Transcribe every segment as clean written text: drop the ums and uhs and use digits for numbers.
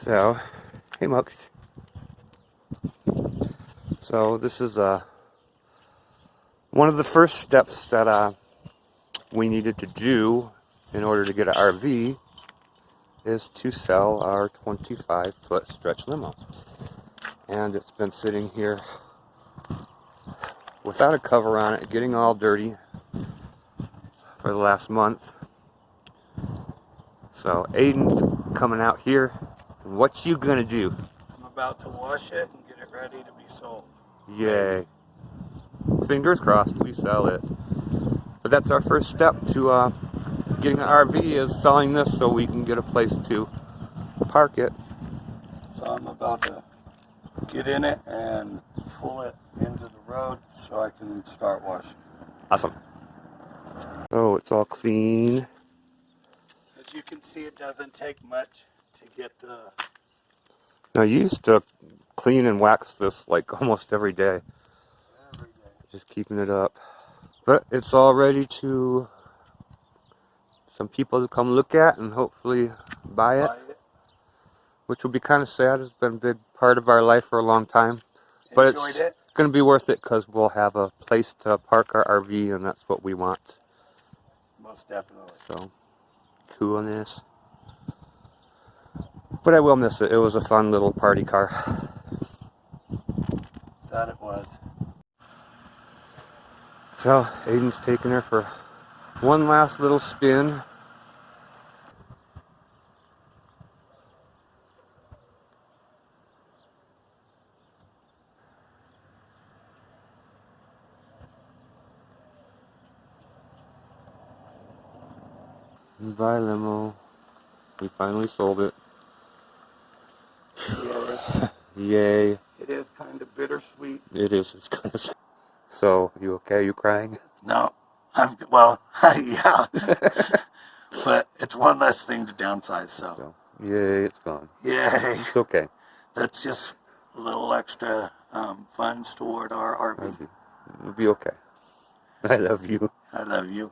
So, hey Mux. So this is one of the first steps that we needed to do in order to get an RV is to sell our 25-foot stretch limo. And it's been sitting here without a cover on it, getting all dirty for the last month. So Aiden's coming out here. What you gonna do? I'm about to wash it and get it ready to be sold. Yay. Fingers crossed we sell it. But that's our first step to getting an RV, is selling this so we can get a place to park it. So I'm about to get in it and pull it into the road so I can start washing. Awesome. Oh, it's all clean. As you can see, it doesn't take much to get the... Now, you used to clean and wax this like almost every day. Just keeping it up. But it's all ready to some people to come look at and hopefully buy it. Which will be kind of sad. It's been a big part of our life for a long time. But it's going to be worth it because we'll have a place to park our RV, and that's what we want. Most definitely. So, coolness. But I will miss it. It was a fun little party car. That it was. So, Aiden's taking her for one last little spin. Bye, Limo. We finally sold it. Yay. Yay. It is kind of bittersweet. It is. It's kind of. So, you okay? You crying? No. Well, yeah. But it's one less thing to downsize, so. Yay, it's gone. Yay. It's okay. That's just a little extra funds toward our RV. It'll be okay. I love you. I love you.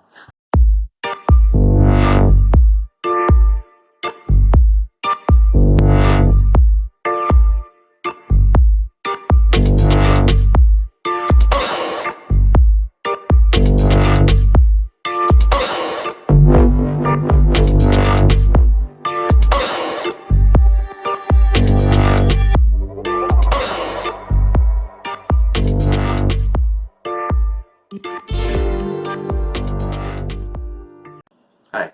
Hi.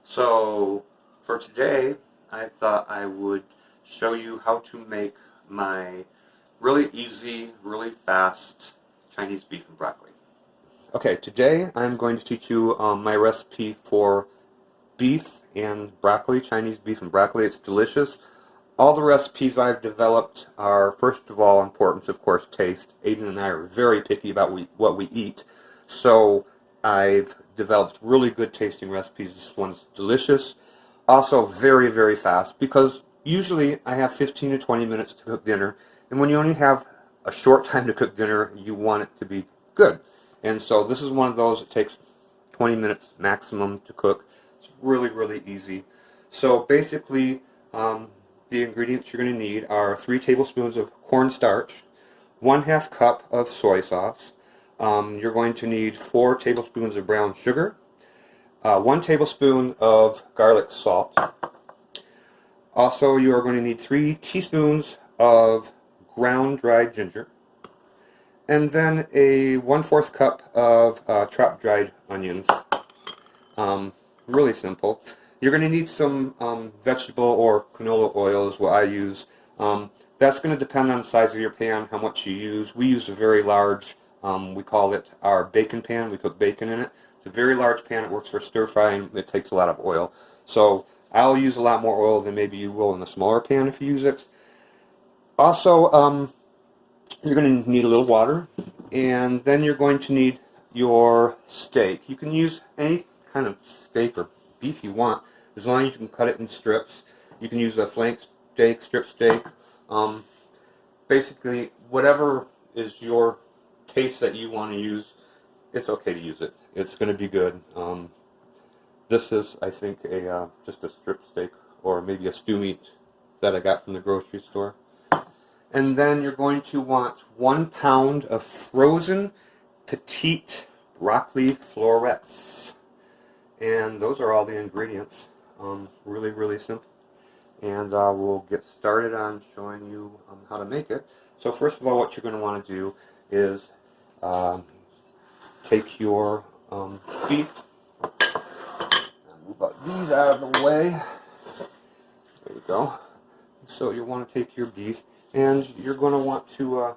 So, for today, I thought I would show you how to make my really easy, really fast Chinese beef and broccoli. Okay, today I'm going to teach you my recipe for beef and broccoli, Chinese beef and broccoli. It's delicious. All the recipes I've developed are, first of all, important, of course, taste. Aiden and I are very picky about what we eat, so I've developed really good tasting recipes. This one's delicious. Also very, very fast, because usually I have 15 to 20 minutes to cook dinner, and when you only have a short time to cook dinner, you want it to be good. And so this is one of those that takes 20 minutes maximum to cook. It's really, really easy. So basically, the ingredients you're going to need are 3 tablespoons of corn starch, 1/2 cup of soy sauce. You're going to need 4 tablespoons of brown sugar, 1 tablespoon of garlic salt. Also, you are going to need 3 teaspoons of ground dried ginger, and then a 1/4 cup of chopped dried onions. Really simple. You're going to need some vegetable or canola oil is what I use. That's going to depend on the size of your pan, how much you use. We use a very large, we call it our bacon pan. We cook bacon in it. It's a very large pan. It works for stir frying. It takes a lot of oil. So I'll use a lot more oil than maybe you will in a smaller pan if you use it. Also, you're going to need a little water, and then you're going to need your steak. You can use any kind of steak or beef you want, as long as you can cut it in strips. You can use a flank steak, strip steak. Basically, whatever is your taste that you want to use, it's okay to use it. It's going to be good. This is, I think, just a strip steak or maybe a stew meat that I got from the grocery store. And then you're going to want 1 pound of frozen petite broccoli florets. And those are all the ingredients. Really, really simple. And we'll get started on showing you how to make it. So first of all, what you're going to want to do is take your beef. Move these out of the way. There you go. So you want to take your beef, and you're going to want to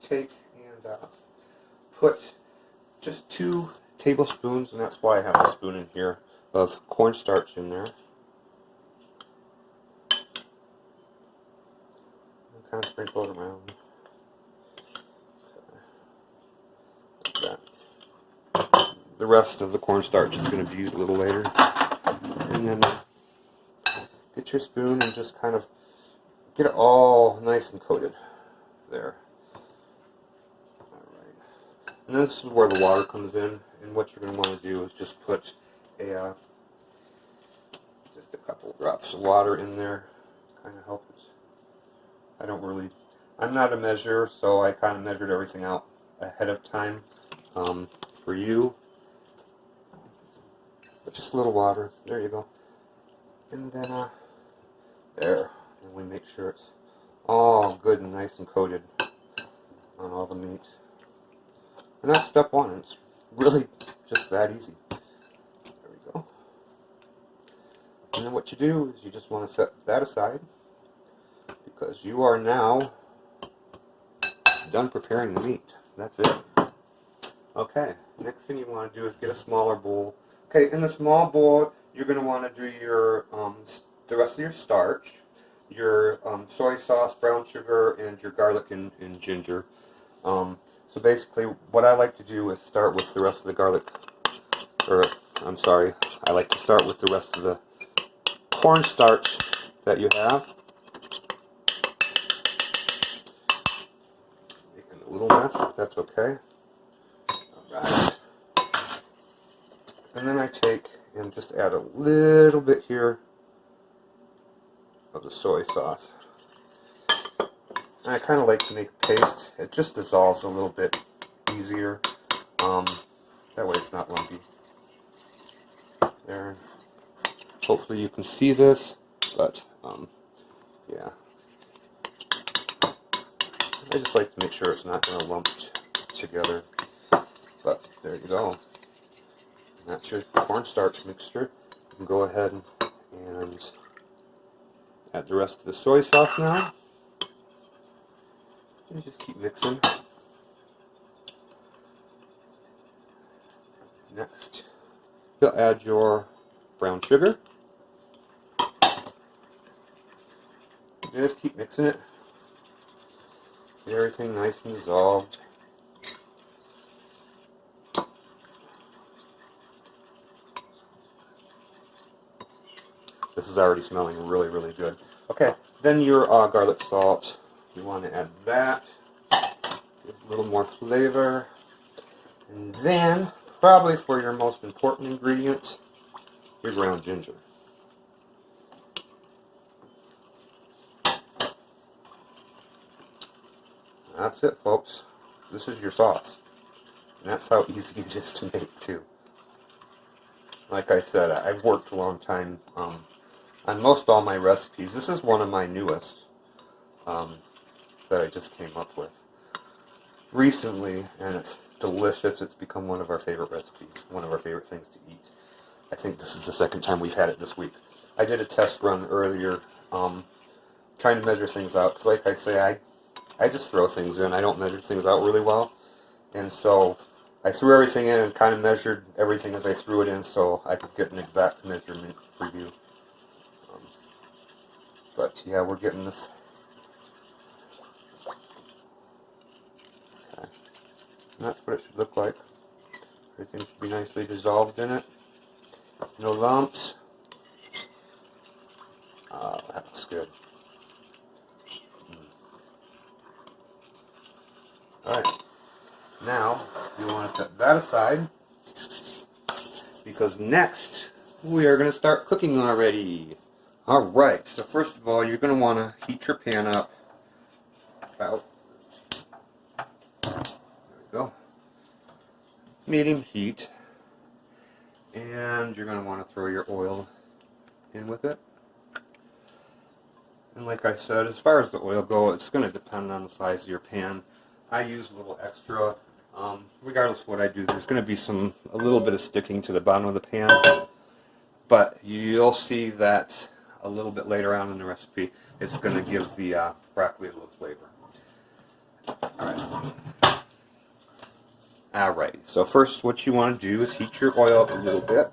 take and put just 2 tablespoons, and that's why I have a spoon in here, of cornstarch in there. And kind of sprinkle it around. Like that. The rest of the cornstarch is going to be used a little later. And then get your spoon and just kind of get it all nice and coated there. Alright. And this is where the water comes in, and what you're going to want to do is just put a just a couple drops of water in there, kind of help it. I'm not a measurer, so I kind of measured everything out ahead of time for you. But just a little water, there you go. And then there, and we make sure it's all good and nice and coated on all the meat. And that's step 1. It's really just that easy. There we go. And then what you do is you just want to set that aside, because you are now done preparing the meat. That's it. Okay, next thing you want to do is get a smaller bowl. Okay, in the small bowl, you're going to want to do your the rest of your starch, your soy sauce, brown sugar, and your garlic and ginger. So basically, what I like to do is start with the rest of the garlic, or I'm sorry, I like to start with the rest of the cornstarch that you have. Making a little mess, but that's okay. Alright. And then I take and just add a little bit here of the soy sauce. And I kind of like to make a paste. It just dissolves a little bit easier. That way it's not lumpy. There. Hopefully you can see this, but yeah. I just like to make sure it's not going to lump together. But there you go. And that's your cornstarch mixture. You can go ahead and add the rest of the soy sauce now. And just keep mixing. Next, you'll add your brown sugar. Just keep mixing it. Get everything nice and dissolved. This is already smelling really, really good. Okay, then your garlic salt. You want to add that. Give a little more flavor. And then, probably for your most important ingredient, your ground ginger. That's it, folks. This is your sauce. And that's how easy it is to make, too. Like I said, I've worked a long time on most all my recipes. This is one of my newest that I just came up with recently, and it's delicious. It's become one of our favorite recipes, one of our favorite things to eat. I think this is the second time we've had it this week. I did a test run earlier, trying to measure things out, because like I say, I just throw things in. I don't measure things out really well, and so I threw everything in and kind of measured everything as I threw it in so I could get an exact measurement for you. But yeah, we're getting this. Okay. And that's what it should look like. Everything should be nicely dissolved in it. No lumps. That looks good. Alright. Now, you want to set that aside, because next we are going to start cooking already. Alright, so first of all, you're going to want to heat your pan up about, there we go, medium heat, and you're going to want to throw your oil in with it. And like I said, as far as the oil goes, it's going to depend on the size of your pan. I use a little extra. Regardless of what I do, there's going to be a little bit of sticking to the bottom of the pan, but you'll see that a little bit later on in the recipe. It's going to give the broccoli a little flavor. Alright, so first what you want to do is heat your oil up a little bit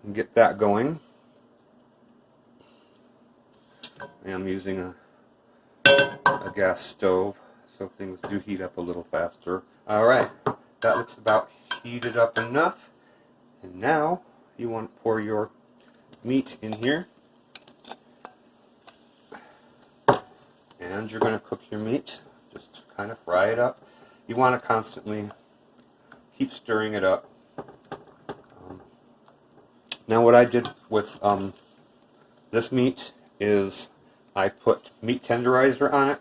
and get that going. I'm using a gas stove, so things do heat up a little faster. Alright, that looks about heated up enough. And now you want to pour your meat in here. And you're going to cook your meat, just kind of fry it up. You want to constantly keep stirring it up. Now what I did with this meat is I put meat tenderizer on it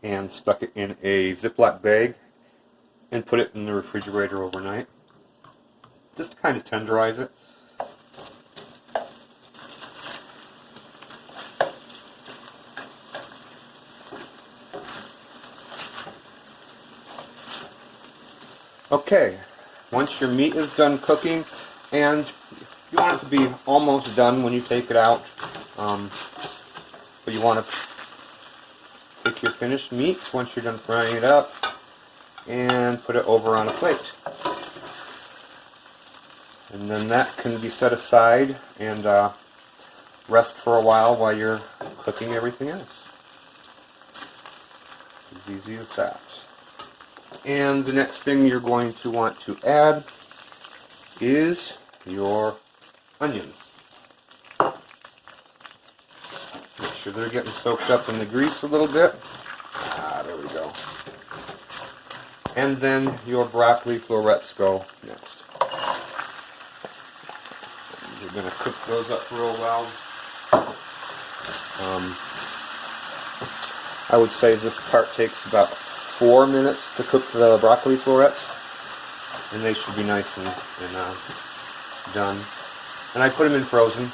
and stuck it in a Ziploc bag and put it in the refrigerator overnight, just to kind of tenderize it. Okay, once your meat is done cooking, and you want it to be almost done when you take it out, but you want to take your finished meat once you're done frying it up and put it over on a plate. And then that can be set aside and rest for a while you're cooking everything else. As easy as that. And the next thing you're going to want to add is your onions. Make sure they're getting soaked up in the grease a little bit. There we go. And then your broccoli florets go next. And you're going to cook those up real well. I would say this part takes about 4 minutes to cook the broccoli florets, and they should be nice and done. And I put them in frozen,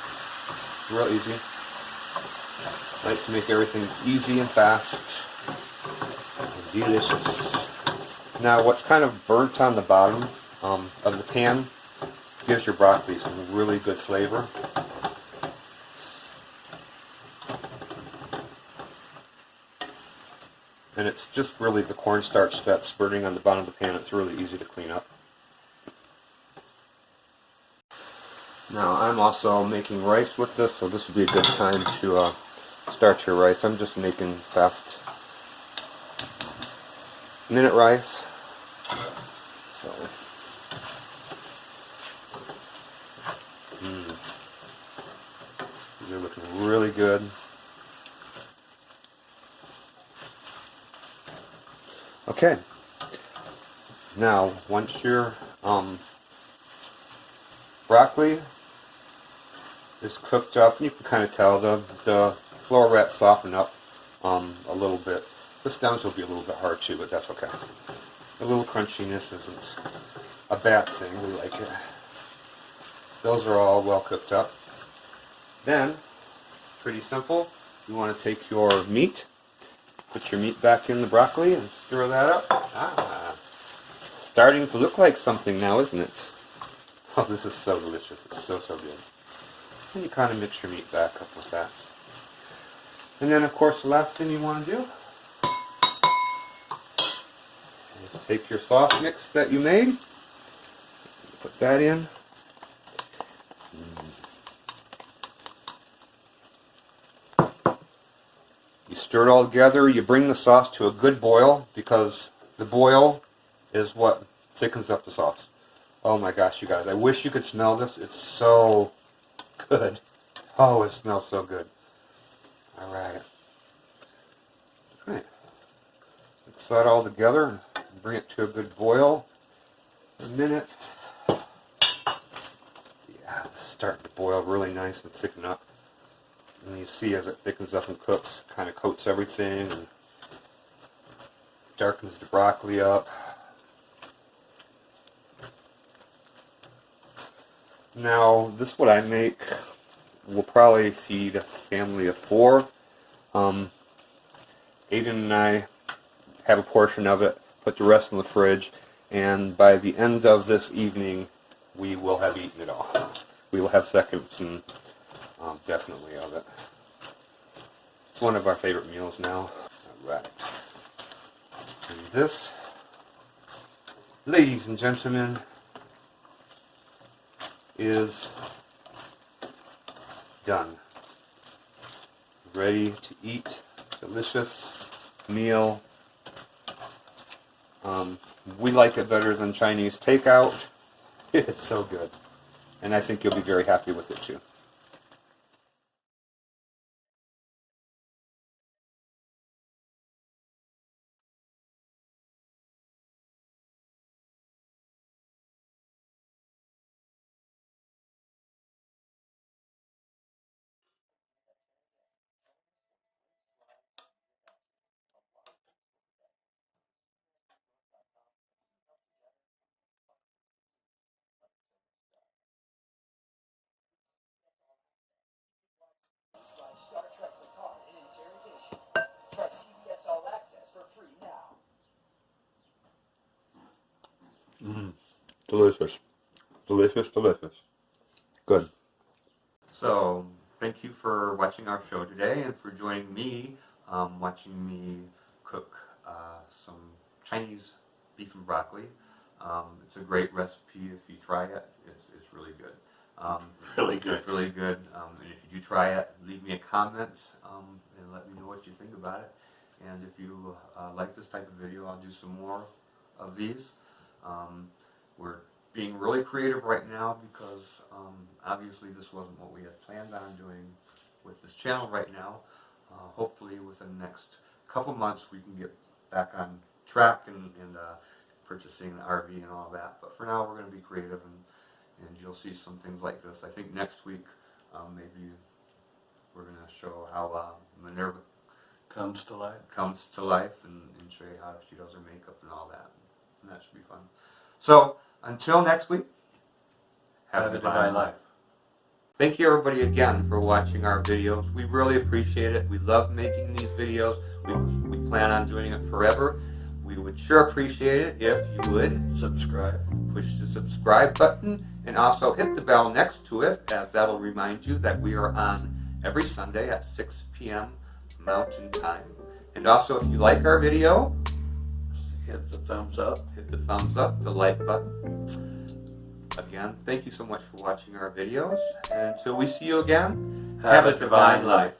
real easy. I like to make everything easy and fast and delicious. Now what's kind of burnt on the bottom of the pan gives your broccoli some really good flavor. And it's just really the cornstarch that's spurting on the bottom of the pan. It's really easy to clean up. Now I'm also making rice with this, so this would be a good time to start your rice. I'm just making fast minute rice. So, these are looking really good. Okay, now once your broccoli is cooked up, you can kind of tell the florets soften up a little bit. The stems will be a little bit hard too, but that's okay. A little crunchiness isn't a bad thing. We like it. Those are all well cooked up. Then, pretty simple, you want to take your meat, put your meat back in the broccoli and stir that up. Starting to look like something now, isn't it? Oh, this is so delicious. It's so, so good. And you kind of mix your meat back up with that. And then, of course, the last thing you want to do is take your sauce mix that you made, put that in. You stir it all together. You bring the sauce to a good boil, because the boil is what thickens up the sauce. Oh my gosh, you guys, I wish you could smell this. It's so good. Oh, it smells so good. Alright. Mix that all together and bring it to a good boil. A minute. Yeah, starting to boil really nice and thicken up. And you see as it thickens up and cooks, kind of coats everything and darkens the broccoli up. Now, this is what I make. We'll probably feed a family of 4. Aiden and I have a portion of it, put the rest in the fridge, and by the end of this evening, we will have eaten it all. We will have seconds and definitely of it. It's one of our favorite meals now. Alright. And this, ladies and gentlemen, is done. Ready to eat. Delicious meal. We like it better than Chinese takeout. It's so good. And I think you'll be very happy with it too. Try CBS All Access for free now. Delicious. Delicious, delicious. Good. So, thank you for watching our show today and for joining me, watching me cook some Chinese beef and broccoli. It's a great recipe. If you try it, it's really good. Really good. It's really good. And if you do try it, leave me a comment and let me know what you think about it. And if you like this type of video, I'll do some more of these. We're being really creative right now because obviously this wasn't what we had planned on doing with this channel right now. Hopefully within the next couple months we can get back on track and purchasing an RV and all that. But for now we're going to be creative and you'll see some things like this. I think next week maybe we're going to show how Minerva Comes to life. And show you how she does her makeup and all that. And that should be fun. So, until next week, have a divine life. Thank you everybody again for watching our videos. We really appreciate it. We love making these videos. We plan on doing it forever. We would sure appreciate it if you would Subscribe. push the subscribe button and also hit the bell next to it, as that'll remind you that we are on every Sunday at 6 p.m. Mountain Time. And also, if you like our video, Hit the thumbs up. hit the thumbs up, the like button. Again, thank you so much for watching our videos. And until we see you again, have a divine life.